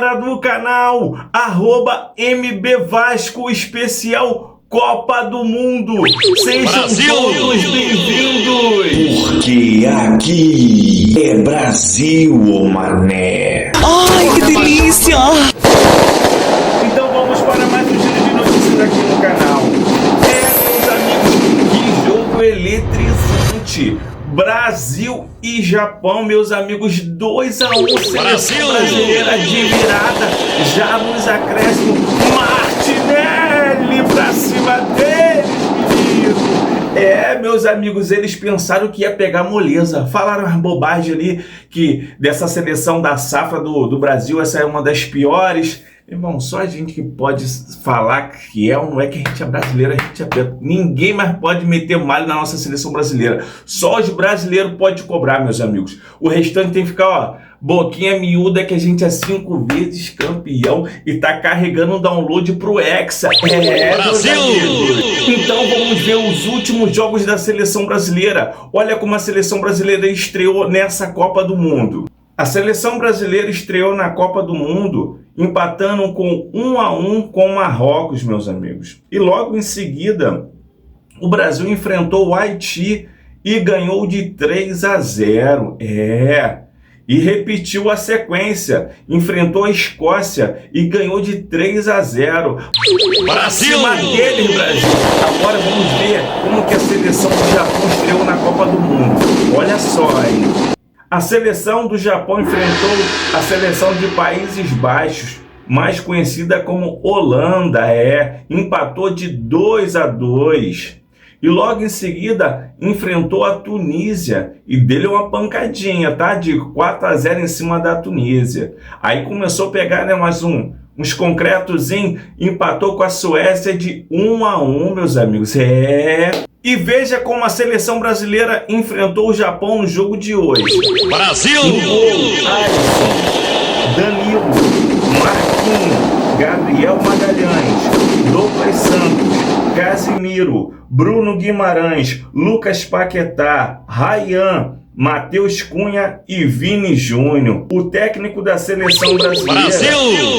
galera do canal @MB Vasco especial Copa do Mundo. Sejam todos bem-vindos. Porque aqui é Brasil, ô mané. Ai, que delícia! Então vamos para mais um giro de notícias aqui no canal. Meus amigos, que jogo eletrizante! Brasil e Japão, meus amigos, 2-1, seleção brasileira de virada, já nos acréscimos, Martinelli pra cima deles, menino. Meus amigos, eles pensaram que ia pegar moleza, falaram as bobagens ali, que dessa seleção da safra do Brasil, essa é uma das piores. Irmão, só a gente que pode falar que é ou não é, que a gente é brasileiro, a gente é preto. Ninguém mais pode meter malho na nossa seleção brasileira. Só os brasileiros podem cobrar, meus amigos. O restante tem que ficar, ó, boquinha miúda, que a gente é 5 vezes campeão e tá carregando um download pro Hexa. Brasil! Então vamos ver os últimos jogos da seleção brasileira. Olha como a seleção brasileira estreou nessa Copa do Mundo. A seleção brasileira estreou na Copa do Mundo empatando com 1-1 com Marrocos, meus amigos. E logo em seguida, o Brasil enfrentou o Haiti e ganhou de 3-0. E repetiu a sequência. Enfrentou a Escócia e ganhou de 3-0. Para cima deles, Brasil! Agora vamos ver como que a seleção do Japão estreou na Copa do Mundo. Olha só, hein? A seleção do Japão enfrentou a seleção de Países Baixos, mais conhecida como Holanda, empatou de 2-2. E logo em seguida enfrentou a Tunísia e deu uma pancadinha, tá? De 4-0 em cima da Tunísia. Aí começou a pegar, né, mais uns concretozinhos, empatou com a Suécia de 1-1, meus amigos. E veja como a seleção brasileira enfrentou o Japão no jogo de hoje. Brasil! No gol, Alisson, Danilo, Marquinhos, Gabriel Magalhães, Douglas Santos, Casimiro, Bruno Guimarães, Lucas Paquetá, Ryan, Matheus Cunha e Vini Júnior. O técnico da seleção brasileira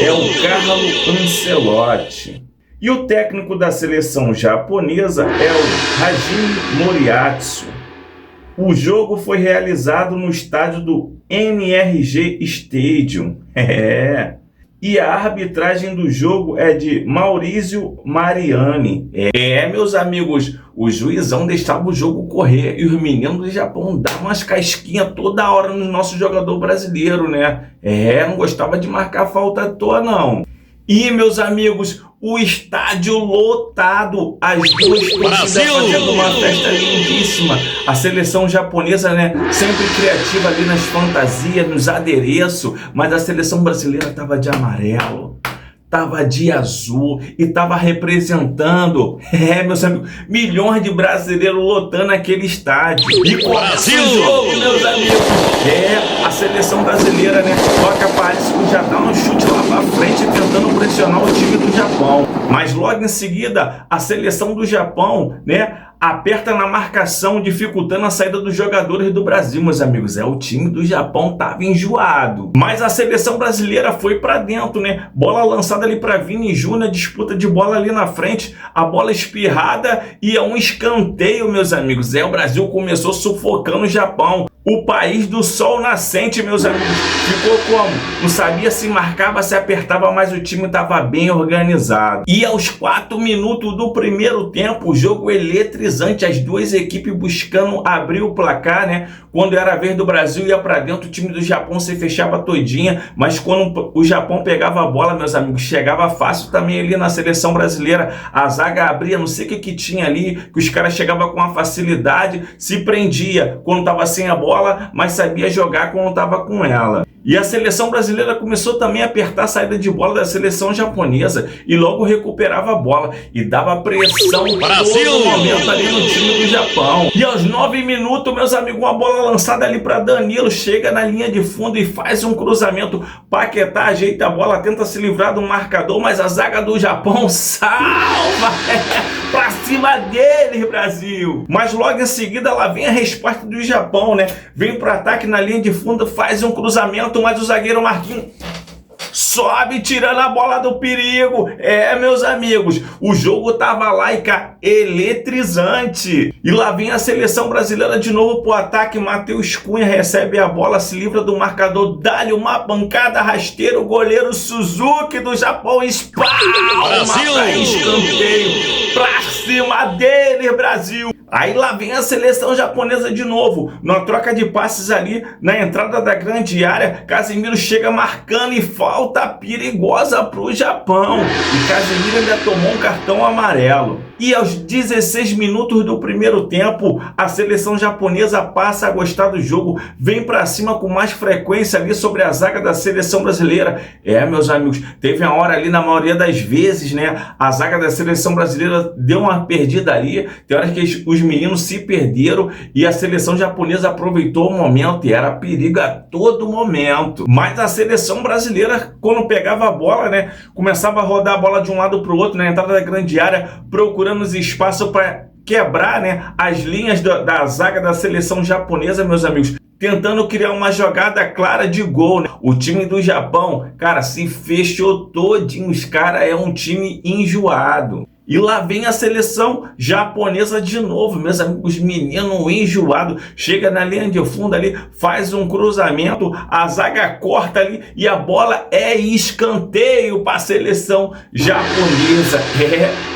é o Carlo Ancelotti. E o técnico da seleção japonesa é o Hajime Moriyasu. O jogo foi realizado no estádio do NRG Stadium. E a arbitragem do jogo é de Maurício Mariani. Meus amigos, o juizão deixava o jogo correr e os meninos do Japão davam umas casquinhas toda hora no nosso jogador brasileiro, né? Não gostava de marcar falta à toa, não. E, meus amigos, o estádio lotado, as duas torcidas fazendo uma festa lindíssima. A seleção japonesa, né, sempre criativa ali nas fantasias, nos adereços, mas a seleção brasileira tava de amarelo, tava de azul e tava representando, meus amigos, milhões de brasileiros lotando aquele estádio. E começa o jogo, meus amigos. A seleção brasileira, né, toca parece que já dá um chute lá pra frente tentando pressionar o time do Japão. Mas logo em seguida, a seleção do Japão, né, aperta na marcação, dificultando a saída dos jogadores do Brasil, meus amigos. O time do Japão tava enjoado. Mas a seleção brasileira foi pra dentro, né? Bola lançada ali pra Vini Júnior, disputa de bola ali na frente, a bola espirrada e é um escanteio, meus amigos. O Brasil começou sufocando o Japão. O país do sol nascente, meus amigos, ficou como? Não sabia se marcava, se apertava, mas o time estava bem organizado. E aos 4 minutos do primeiro tempo, o jogo eletrizante, as duas equipes buscando abrir o placar, né? Quando era a vez do Brasil, ia para dentro, o time do Japão se fechava todinha, mas quando o Japão pegava a bola, meus amigos, chegava fácil também ali na seleção brasileira. A zaga abria, não sei o que tinha ali, que os caras chegavam com uma facilidade, se prendia quando estava sem a bola, mas sabia jogar quando estava com ela. E a seleção brasileira começou também a apertar a saída de bola da seleção japonesa e logo recuperava a bola e dava pressão todo momento ali no time do Japão. E aos 9 minutos, meus amigos, uma bola lançada ali para Danilo, chega na linha de fundo e faz um cruzamento. Paquetá ajeita a bola, tenta se livrar do marcador, mas a zaga do Japão salva! Pra cima deles, Brasil! Mas logo em seguida lá vem a resposta do Japão, né? Vem pro ataque na linha de fundo, faz um cruzamento, mas o zagueiro Marquinhos sobe tirando a bola do perigo. Meus amigos, o jogo tava lá e cá, eletrizante. E lá vem a seleção brasileira de novo pro ataque. Matheus Cunha recebe a bola, se livra do marcador, dá-lhe uma pancada rasteira. O goleiro Suzuki do Japão espalma pra escanteio pra cima dele, Brasil. Aí lá vem a seleção japonesa de novo, numa troca de passes ali na entrada da grande área. Casemiro chega marcando e falta perigosa pro Japão. E Casemiro ainda tomou um cartão amarelo. E aos 16 minutos do primeiro tempo, a seleção japonesa passa a gostar do jogo, vem pra cima com mais frequência ali sobre a zaga da seleção brasileira. Meus amigos, teve uma hora ali, na maioria das vezes, né, a zaga da seleção brasileira deu uma perdida ali, tem horas que os meninos se perderam e a seleção japonesa aproveitou o momento e era perigo a todo momento. Mas a seleção brasileira, quando pegava a bola, né, começava a rodar a bola de um lado pro outro, na entrada da grande área, procurando os espaços para quebrar, né, as linhas da zaga da seleção japonesa, meus amigos, tentando criar uma jogada clara de gol, né? O time do Japão, cara, se fechou todinho, os caras é um time enjoado. E lá vem a seleção japonesa de novo, meus amigos, menino enjoado, chega na linha de fundo ali, faz um cruzamento, a zaga corta ali e a bola é escanteio para a seleção japonesa.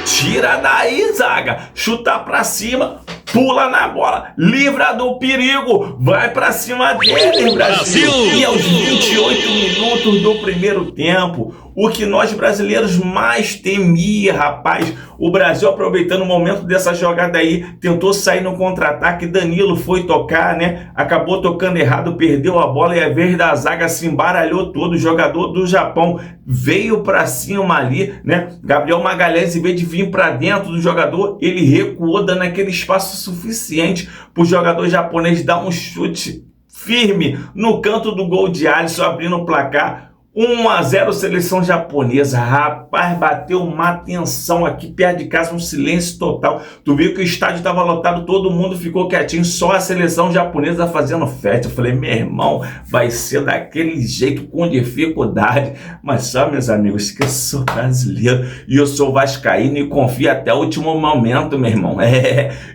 Tira daí, zaga, chuta para cima, pula na bola, livra do perigo, vai pra cima dele, Brasil. E aos 28 minutos do primeiro tempo, o que nós brasileiros mais temia, rapaz, o Brasil aproveitando o momento dessa jogada aí, tentou sair no contra-ataque, Danilo foi tocar, né, acabou tocando errado, perdeu a bola e a vez da zaga se embaralhou todo, o jogador do Japão veio pra cima ali, né, Gabriel Magalhães, em vez de vir pra dentro do jogador, ele recuou, dando aquele espaço suficiente para o jogador japonês dar um chute firme no canto do gol de Alisson, abrindo o placar. 1-0 seleção japonesa. Rapaz, bateu uma tensão aqui perto de casa, um silêncio total. Tu viu que o estádio estava lotado, todo mundo ficou quietinho, só a seleção japonesa fazendo festa. Eu falei, meu irmão, vai ser daquele jeito, com dificuldade. Mas só, meus amigos, que eu sou brasileiro e eu sou vascaíno e confio até o último momento, meu irmão.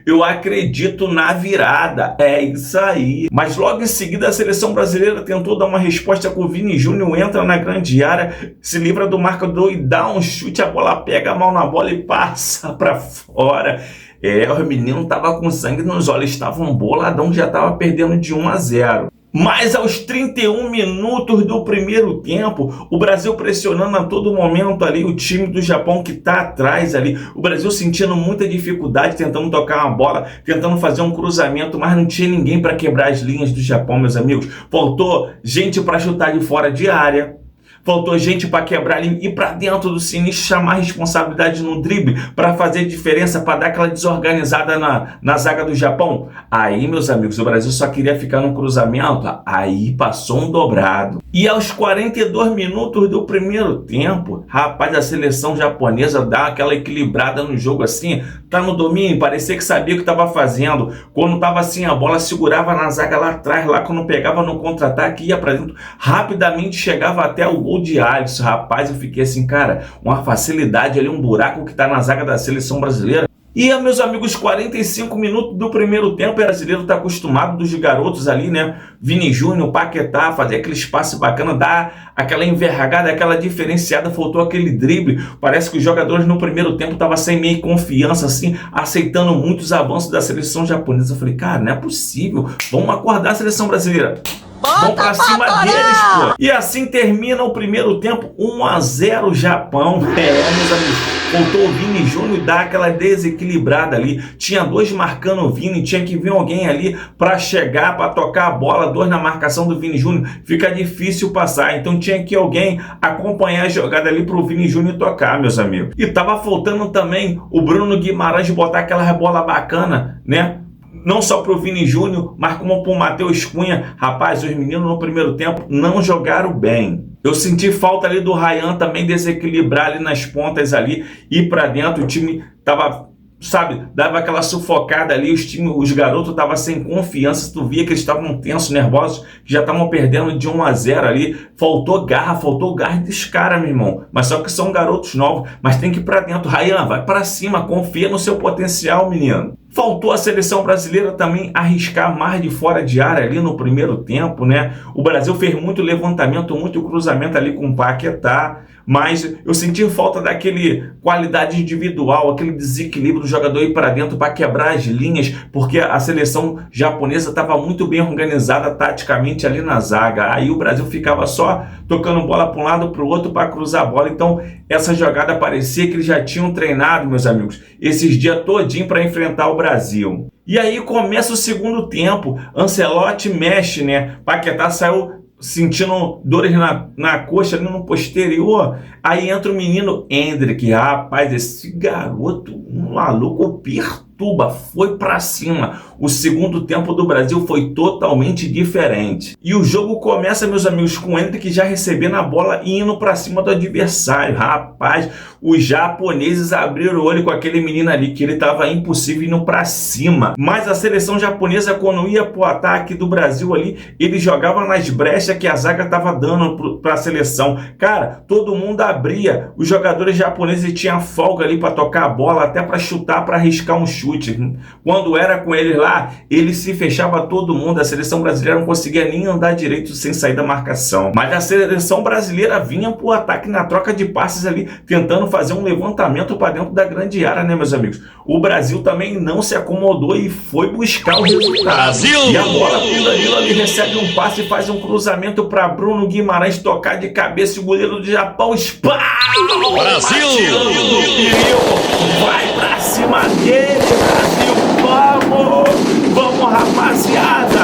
Eu acredito na virada. É isso aí. Mas logo em seguida a seleção brasileira tentou dar uma resposta com o Vini Júnior, entra na grande área, se livra do marcador e dá um chute, a bola pega a mão na bola e passa para fora. O menino tava com sangue nos olhos, estava um boladão, já tava perdendo de 1-0. Mas aos 31 minutos do primeiro tempo, o Brasil pressionando a todo momento ali o time do Japão que tá atrás ali. O Brasil sentindo muita dificuldade, tentando tocar uma bola, tentando fazer um cruzamento, mas não tinha ninguém para quebrar as linhas do Japão, meus amigos. Faltou gente para chutar de fora de área. Faltou gente para quebrar e ir para dentro do sinistro, chamar responsabilidade no drible para fazer diferença, para dar aquela desorganizada na zaga do Japão. Aí, meus amigos, o Brasil só queria ficar no cruzamento, aí passou um dobrado. E aos 42 minutos do primeiro tempo, rapaz, a seleção japonesa dá aquela equilibrada no jogo assim, tá no domínio, parecia que sabia o que estava fazendo. Quando tava assim, a bola segurava na zaga lá atrás, lá quando pegava no contra-ataque, ia para dentro, rapidamente chegava até o gol de Alisson. Rapaz, eu fiquei assim, cara, uma facilidade ali, um buraco que tá na zaga da seleção brasileira. E, meus amigos, 45 minutos do primeiro tempo, o brasileiro tá acostumado dos garotos ali, né? Vini Júnior, Paquetá, fazer aquele espaço bacana, dar aquela envergada, aquela diferenciada, faltou aquele drible. Parece que os jogadores no primeiro tempo estavam sem meio confiança, assim, aceitando muitos avanços da seleção japonesa. Eu falei, cara, não é possível, vamos acordar a seleção brasileira. Vão pra cima deles, pô. E assim termina o primeiro tempo, 1-0 Japão. Meus amigos, faltou o Vini Júnior dar aquela desequilibrada ali. Tinha dois marcando o Vini, tinha que vir alguém ali pra chegar, pra tocar a bola. Dois na marcação do Vini Júnior, fica difícil passar. Então tinha que alguém acompanhar a jogada ali pro Vini Júnior tocar, meus amigos. E tava faltando também o Bruno Guimarães botar aquela bola bacana, né? Não só para o Vini Júnior, mas como para o Matheus Cunha. Rapaz, os meninos no primeiro tempo não jogaram bem. Eu senti falta ali do Ryan também desequilibrar ali nas pontas ali, ir para dentro. O time tava sabe, dava aquela sufocada ali, os garotos estavam sem confiança, tu via que eles estavam tensos, nervosos, que já estavam perdendo de 1-0 ali, faltou garra dos caras, meu irmão, mas só que são garotos novos, mas tem que ir pra dentro. Ryan, vai pra cima, confia no seu potencial, menino. Faltou a seleção brasileira também arriscar mais de fora de área ali no primeiro tempo, né? O Brasil fez muito levantamento, muito cruzamento ali com o Paquetá, mas eu senti falta daquele qualidade individual, aquele desequilíbrio do jogador ir para dentro para quebrar as linhas, porque a seleção japonesa estava muito bem organizada taticamente ali na zaga. Aí o Brasil ficava só tocando bola para um lado para o outro para cruzar a bola. Então essa jogada parecia que eles já tinham treinado, meus amigos, esses dias todinho para enfrentar o Brasil. E aí começa o segundo tempo, Ancelotti mexe, né? Paquetá saiu sentindo dores na coxa, ali no posterior. Aí entra o menino Endrick. Rapaz, esse garoto, um maluco, perturba, foi pra cima. O segundo tempo do Brasil foi totalmente diferente. E o jogo começa, meus amigos, com o Endrick já recebendo a bola e indo pra cima do adversário. Rapaz, os japoneses abriram o olho com aquele menino ali, que ele tava impossível indo pra cima. Mas a seleção japonesa, quando ia pro ataque do Brasil ali, ele jogava nas brechas que a zaga tava dando pra seleção. Cara, todo mundo abria. Os jogadores japoneses tinham folga ali para tocar a bola, até para chutar, para arriscar um chute. Quando era com eles lá, ele se fechava todo mundo. A seleção brasileira não conseguia nem andar direito sem sair da marcação. Mas a seleção brasileira vinha pro ataque na troca de passes ali, tentando fazer um levantamento para dentro da grande área, né, meus amigos? O Brasil também não se acomodou e foi buscar o resultado. Brasil! E a bola, o Danilo ali recebe um passe e faz um cruzamento para Bruno Guimarães tocar de cabeça, o goleiro do Japão, Brasil! Vai pra cima dele, Brasil! Vamos, rapaziada!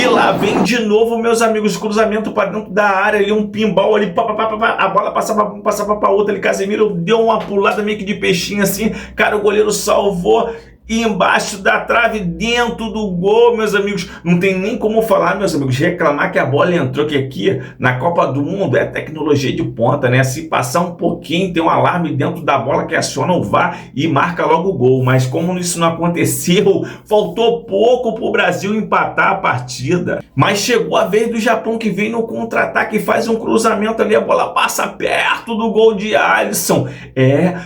E lá vem de novo, meus amigos, cruzamento para dentro da área ali, um pinball ali, a bola passava para outra ali, Casemiro deu uma pulada meio que de peixinho assim, cara, o goleiro salvou. E embaixo da trave, dentro do gol, meus amigos. Não tem nem como falar, meus amigos, reclamar que a bola entrou, que aqui na Copa do Mundo é tecnologia de ponta, né? Se passar um pouquinho, tem um alarme dentro da bola que aciona o VAR e marca logo o gol. Mas como isso não aconteceu, faltou pouco pro Brasil empatar a partida. Mas chegou a vez do Japão, que vem no contra-ataque e faz um cruzamento ali, a bola passa perto do gol de Alisson.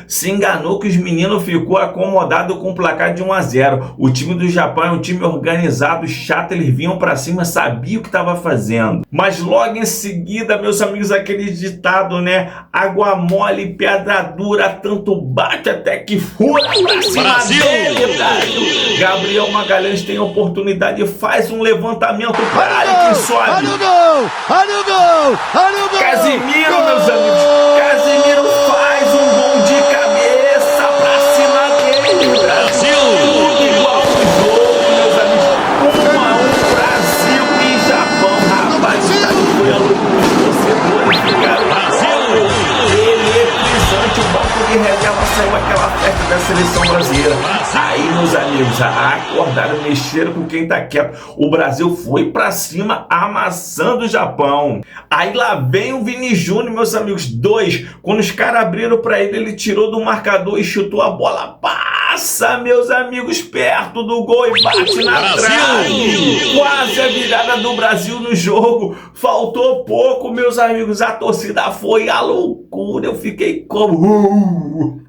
Se enganou que os meninos ficou acomodado com o placar de 1-0. O time do Japão é um time organizado, chato, eles vinham pra cima, sabiam o que estava fazendo. Mas logo em seguida, meus amigos, aquele ditado, né? Água mole, pedra dura, tanto bate até que fura pra cima dele, Brasil. Gabriel Magalhães tem oportunidade e faz um levantamento para área que sobe. Olha o gol! Olha o gol! Olha o gol! Casemiro, meus amigos, Casemiro faz um gol de cabeça pra cima dele, Brasil. Igual no jogo, meus amigos. 1-1, Brasil e Japão. Rapaz, o estádio foi a loucura, os torcedores ficaram eletrizante. O banco de reserva saiu aquela festa da seleção brasileira. Aí, meus amigos, acordaram, mexeram com quem tá quieto. O Brasil foi pra cima, amassando o Japão. Aí lá vem o Vini Júnior, meus amigos, 2. Quando os caras abriram pra ele, ele tirou do marcador e chutou a bola. Passa, meus amigos, perto do gol e bate na trave. Quase a virada do Brasil no jogo. Faltou pouco, meus amigos. A torcida foi a loucura. Eu fiquei como...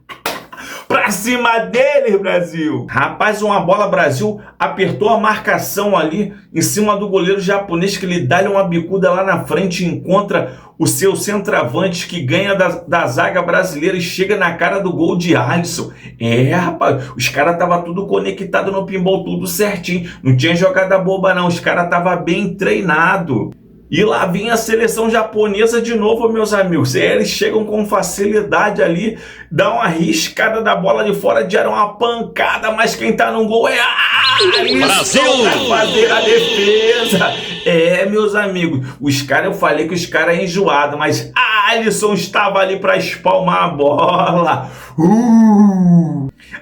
Pra cima dele, Brasil! Rapaz, uma bola, Brasil apertou a marcação ali em cima do goleiro japonês, que ele dá-lhe uma bicuda lá na frente e encontra o seu centroavante, que ganha da zaga brasileira e chega na cara do gol de Alisson. Rapaz, os caras estavam tudo conectado no pinball, tudo certinho. Não tinha jogada boba, não. Os caras estavam bem treinados. E lá vinha a seleção japonesa de novo, meus amigos. Eles chegam com facilidade ali, dá uma riscada da bola de fora de área, uma pancada, mas quem tá no gol é Alisson pra fazer a defesa. Meus amigos, os caras, eu falei que os caras é enjoado, mas Alisson estava ali para espalmar a bola.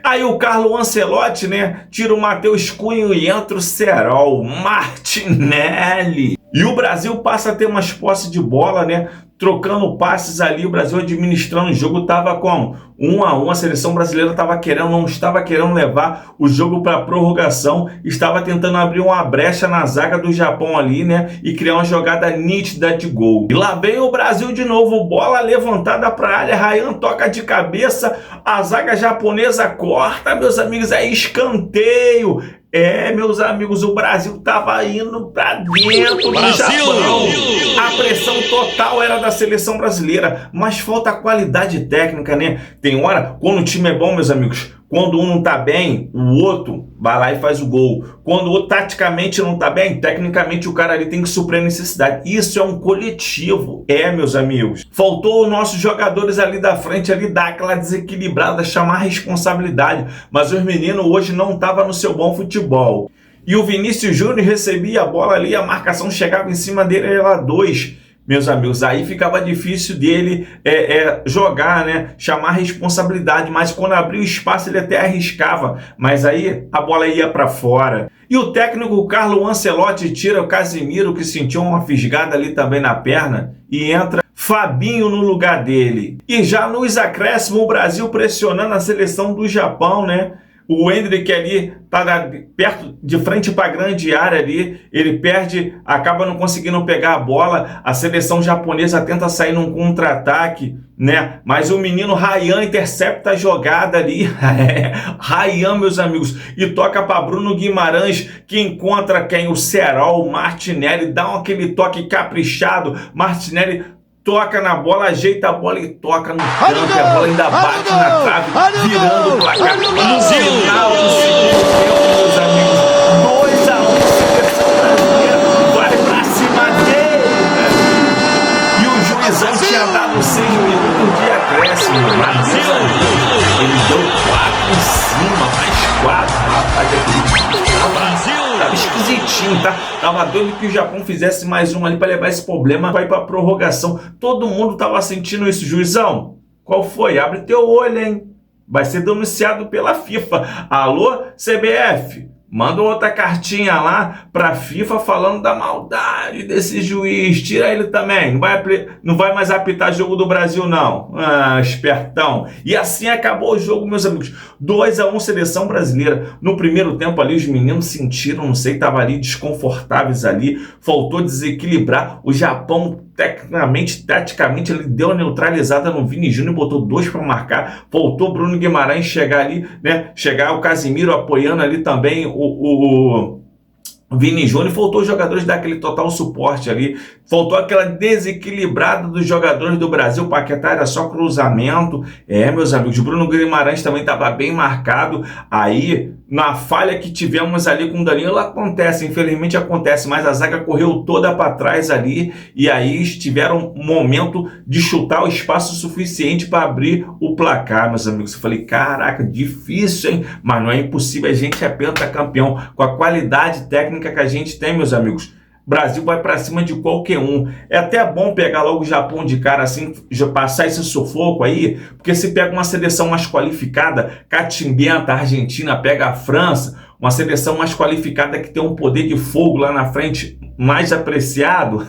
Aí o Carlo Ancelotti, né, tira o Matheus Cunha e entra o Serol, Martinelli. E o Brasil passa a ter umas posses de bola, né? trocando passes ali, o Brasil administrando o jogo, estava como? 1-1, a seleção brasileira não estava querendo levar o jogo para prorrogação, estava tentando abrir uma brecha na zaga do Japão ali, né, e criar uma jogada nítida de gol. E lá vem o Brasil de novo, bola levantada para a área, Ryan toca de cabeça, a zaga japonesa corta, meus amigos, é escanteio. Meus amigos, o Brasil tava indo pra dentro do Japão. A pressão total era da seleção brasileira, mas falta qualidade técnica, né? Tem hora, quando o time é bom, meus amigos, quando um não tá bem, o outro vai lá e faz o gol. Quando o outro taticamente não tá bem, tecnicamente o cara ali tem que suprir a necessidade. Isso é um coletivo. Meus amigos. Faltou os nossos jogadores ali da frente, ali dar aquela desequilibrada, chamar a responsabilidade. Mas os meninos hoje não estavam no seu bom futebol. E o Vinícius Júnior recebia a bola ali, a marcação chegava em cima dele, era 2. Meus amigos, aí ficava difícil dele jogar, né? Chamar responsabilidade, mas quando abriu o espaço ele até arriscava, mas aí a bola ia para fora. E o técnico Carlo Ancelotti tira o Casemiro, que sentiu uma fisgada ali também na perna, e entra Fabinho no lugar dele. E já nos acréscimos, o Brasil pressionando a seleção do Japão, né? O Endrick ali tá perto, de frente para a grande área ali, ele perde, acaba não conseguindo pegar a bola, a seleção japonesa tenta sair num contra-ataque, né? Mas o menino Ryan intercepta a jogada ali, Ryan, meus amigos, e toca para Bruno Guimarães, que encontra quem? O Serol, o Martinelli, dá aquele toque caprichado, Martinelli toca na bola, ajeita a bola e toca no canto, a bola ainda bate na trave, virando o placar. No final do segundo tempo, meus amigos, 2-1, seleção brasileira, vai pra cima dele. E o juizão tinha dado 6 minutos de acréscimo, mas ele deu 4 em cima, mais 4, rapaz, tava esquisitinho, tá? Tava doido que o Japão fizesse mais um ali para levar esse problema, vai para prorrogação. Todo mundo tava sentindo isso, juizão. Qual foi? Abre teu olho, hein? Vai ser denunciado pela FIFA. Alô, CBF? Manda outra cartinha lá pra FIFA falando da maldade desse juiz. Tira ele também. Não vai mais apitar jogo do Brasil, não. Espertão. E assim acabou o jogo, meus amigos. 2-1 seleção brasileira. No primeiro tempo ali, os meninos sentiram, não sei, estavam ali desconfortáveis ali. Faltou desequilibrar. O Japão, tecnicamente, taticamente, ele deu a neutralizada no Vini Júnior, botou 2 para marcar. Faltou Bruno Guimarães chegar ali, né? Chegar o Casemiro apoiando ali também o Vini Júnior, faltou os jogadores dar aquele total suporte ali, faltou aquela desequilibrada dos jogadores do Brasil, Paquetá era só cruzamento, meus amigos, Bruno Guimarães também estava bem marcado, aí na falha que tivemos ali com o Danilo, acontece, infelizmente acontece, mas a zaga correu toda para trás ali, e aí tiveram um momento de chutar o espaço suficiente para abrir o placar, meus amigos. Eu falei, caraca, difícil, hein? Mas não é impossível, a gente é pentacampeão, com a qualidade técnica que a gente tem, meus amigos. Brasil vai para cima de qualquer um. É até bom pegar logo o Japão de cara assim, passar esse sufoco aí, porque se pega uma seleção mais qualificada, catimbenta, a Argentina pega a França, uma seleção mais qualificada que tem um poder de fogo lá na frente mais apreciado,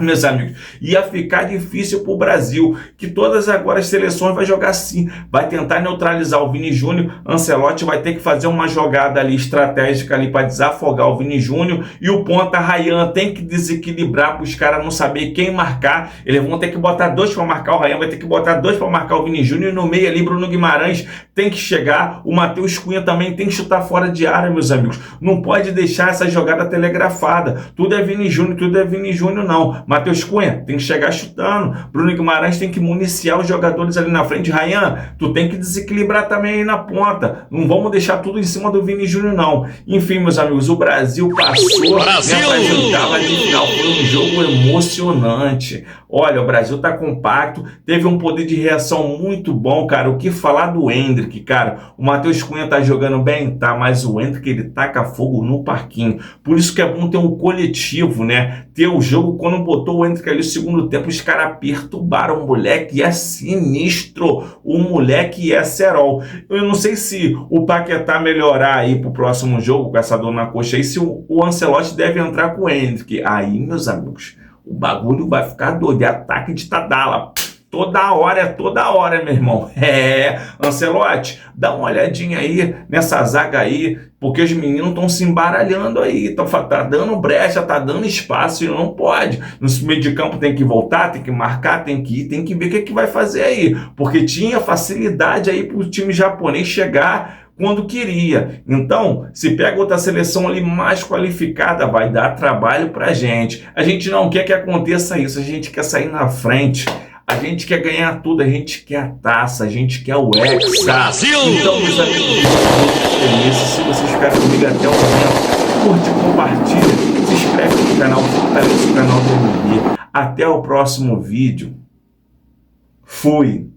meus amigos, ia ficar difícil para o Brasil, que todas agora as seleções vai jogar assim, vai tentar neutralizar o Vini Júnior, Ancelotti vai ter que fazer uma jogada ali estratégica ali para desafogar o Vini Júnior, e o ponta Ryan tem que desequilibrar para os caras não saber quem marcar, eles vão ter que botar 2 para marcar o Ryan, vai ter que botar 2 para marcar o Vini Júnior, e no meio ali Bruno Guimarães tem que chegar, o Matheus Cunha também tem que chutar fora de área, meus amigos, não pode deixar essa jogada telegrafada, tudo é Vini Júnior, não. Matheus Cunha tem que chegar chutando. Bruno Guimarães tem que municiar os jogadores ali na frente. Ryan, tu tem que desequilibrar também aí na ponta. Não vamos deixar tudo em cima do Vini Júnior, não. Enfim, meus amigos, o Brasil passou. Brasil! De final. Foi um jogo emocionante. Olha, o Brasil tá compacto, teve um poder de reação muito bom, cara. O que falar do Endrick, cara? O Matheus Cunha tá jogando bem? Tá, mas o Endrick, ele taca fogo no parquinho. Por isso que é bom ter um coletivo, né? Ter o jogo, quando botou o Endrick ali no segundo tempo, os caras perturbaram o moleque, é sinistro. O moleque é Serol. Eu não sei se o Paquetá melhorar aí pro próximo jogo, com essa dor na coxa aí, se o Ancelotti deve entrar com o Endrick. Aí, meus amigos, o bagulho vai ficar doido. É ataque de Tadala. Toda hora, meu irmão. Ancelotti, dá uma olhadinha aí nessa zaga aí, porque os meninos estão se embaralhando aí, tá dando brecha, tá dando espaço e não pode. No meio de campo tem que voltar, tem que marcar, tem que ir, tem que ver o que, que vai fazer aí, porque tinha facilidade aí pro time japonês chegar quando queria. Então, se pega outra seleção ali mais qualificada, vai dar trabalho pra gente. A gente não quer que aconteça isso, a gente quer sair na frente. A gente quer ganhar tudo, a gente quer a taça, a gente quer o Hexa. Brasil! Então, meus amigos, se vocês ficaram comigo até o momento, curte, compartilha, se inscreve no canal, fortalece o canal do MB. Até o próximo vídeo. Fui!